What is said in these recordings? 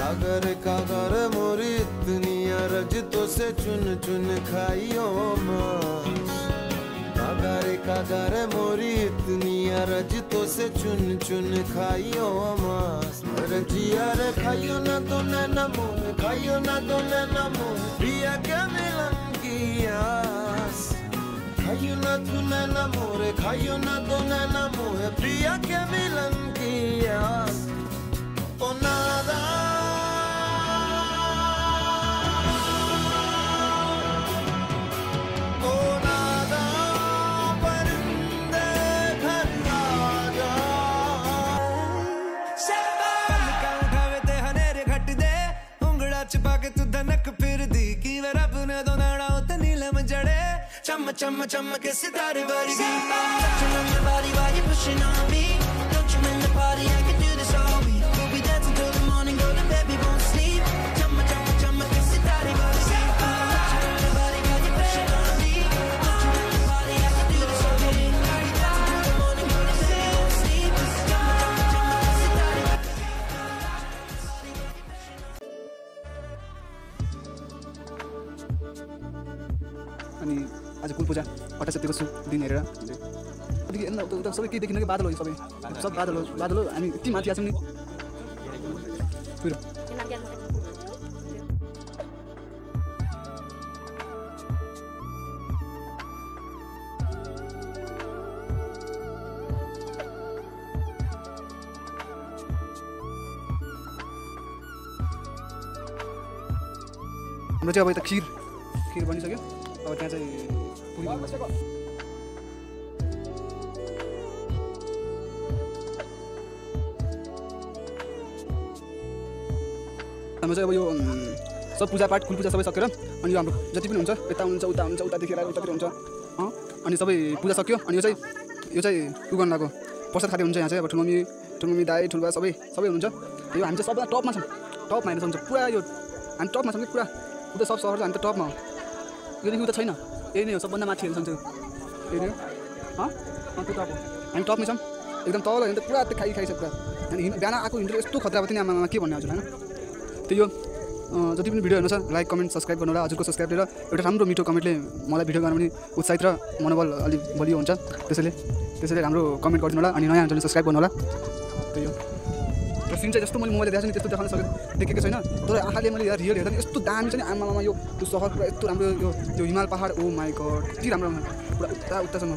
कागर मोरी इतनी रजतों से चुन चुन खाइयो माँ। कागर मोरी इतनी रजतों से चुन चुन खाइयो माँ। रजिया रे खाइयो ना तो नैना मोह, खाइयो ना तो नैना मोह, प्रिया के मिलन की आस। खाइयो ना तू नैना मोरे, खाइयो ना तो नैना मोह, प्रिया के मिलन की आस। ओ नादा पाके तू धनक फिर दी कि वे रब ने दो नाड़ा उते नीलम जड़े चम चम चम के सितारे वर्गी body while you pushing on me, don't you in the party I can do this all week, we'll be dancing till the morning golden baby won't sleep cham cham ke sitare वर्गी body while you pushing on me, don't you in the party I can do this all week, we'll be dancing till the morning golden baby won't sleep cham ke sitare अनि आज कुल पूजा 28 गते दिन हेरेर अलिक हेर्न उता सबै के देखिन कि बादल हो सबै सब बादल हो हामी यति माथि आछौँ नि पुरो हाम्रो चाहिँ अब यता खीर बनिसक्यो अब त्यहाँ चाहिँ पुरी बन्छ हाम्रो चाहिँ अब यो सब पूजापाठ कुल पूजा सबै सकेर अनि यो हाम्रो जति पनि हुन्छ यता हुन्छ उता हुन्छ उतादेखि आएर उतातिर हुन्छ अनि सबै पूजा सक्यो अनि यो चाहिँ उ गर्न लाग्यो प्रसाद खाँदै हुन्छ यहाँ चाहिँ अब ठुलमम्मी दाइ ठुलबा सबै हुनुहुन्छ यो हामी चाहिँ सबै टपमा छौँ टपमा हेर्न सक्छ पुरा यो हामी टपमा छौँ कि पुरा उता सब सहर हामी त टपमा हो योदेखि उता छैन यही नै हो सबभन्दा माथि हेर्न सक्छ यही नै हो त्यो टप हो हामी टपमै छौँ एकदम तल हेर्नु त पुरा त्यो खाइछ पुरा अनि बिहान आएको हिँडेर यस्तो खतरा भयो नि आमामा के भन्ने हजुर होइन त्यो जति पनि भिडियो हेर्नु छ लाइक कमेन्ट सब्सक्राइब गर्नु होला हजुरको सब्सक्राइब लिएर एउटा राम्रो मिठो कमेन्टले मलाई भिडियो गर्न पनि उत्साहित र मनोबल अलिक बलियो हुन्छ त्यसैले राम्रो कमेन्ट गरिदिनु होला अनि नयाँ हुन्छले सब्सक्राइब गर्नु होला त्यो र सिन चाहिँ जस्तो मैले मोबाइलले देखाएको छु नि त्यस्तो देखाउन देखेको छैन तर आँखाले मैले रियल हेर्दा यस्तो दामी छ नि आमामा यो सहर पुरा यस्तो राम्रो यो हिमाल पहाड ओ माई गड कति राम्रो पुरा उतासम्म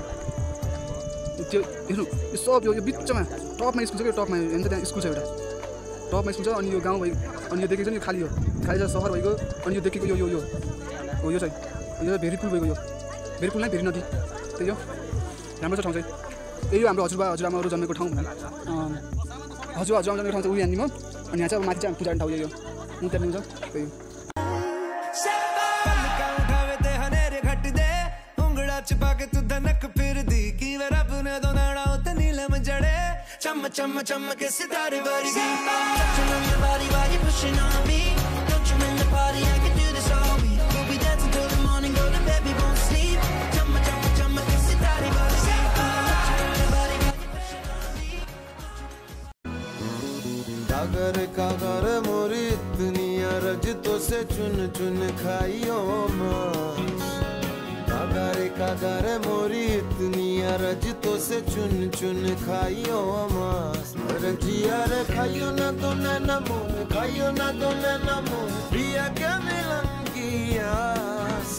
त्यो हेर्नु यो सब यो बिचमा टपमा स्कुल छ कि टपमा हेर्नु त्यहाँ स्कुल छ एउटा टपमा स्कुल छ अनि यो गाउँ भयो अनि यो देखेको छ नि खाली छ सहर भएको अनि यो देखेको यो हो यो चाहिँ यो भेरी पुल भएको यो भेरी पुल नै भेरी नदी त्यही हो राम्रो छ ठाउँ चाहिँ यही हो हाम्रो हजुरआमाहरू जन्मेको ठाउँ हजुरआमा जन्मेको ठाउँ चाहिँ उयो हान्ने अनि यहाँ चाहिँ अब माथि चाहिँ पूजा ठाउँ यही हो मुख हुन्छ त्यही हो पाके तू धनक फिर दी कि वे रब ने दो नाड़ा उते नीलम जड़े चम चम के सितारे वर्गी body while you pushing on me, don't you in the party I can do this all week, we'll be dancing till the morning golden baby won't sleep cham ke sitare वर्गी body while you pushing on me कागर मोरी इतनी रजतों से चुन चुन खाइयो माँ। कागर मोरी इतनी रजतों से चुन चुन खाइयो माँ। रजिया रे खाइयो ना तो नैना मोह, खाइयो ना तो नैना मोह, प्रिया के मिलन की आस।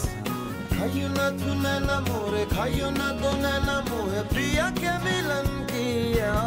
खाइयो ना तू नैना मोरे, खाइयो ना तो नैना मोह, प्रिया के मिलन की आस।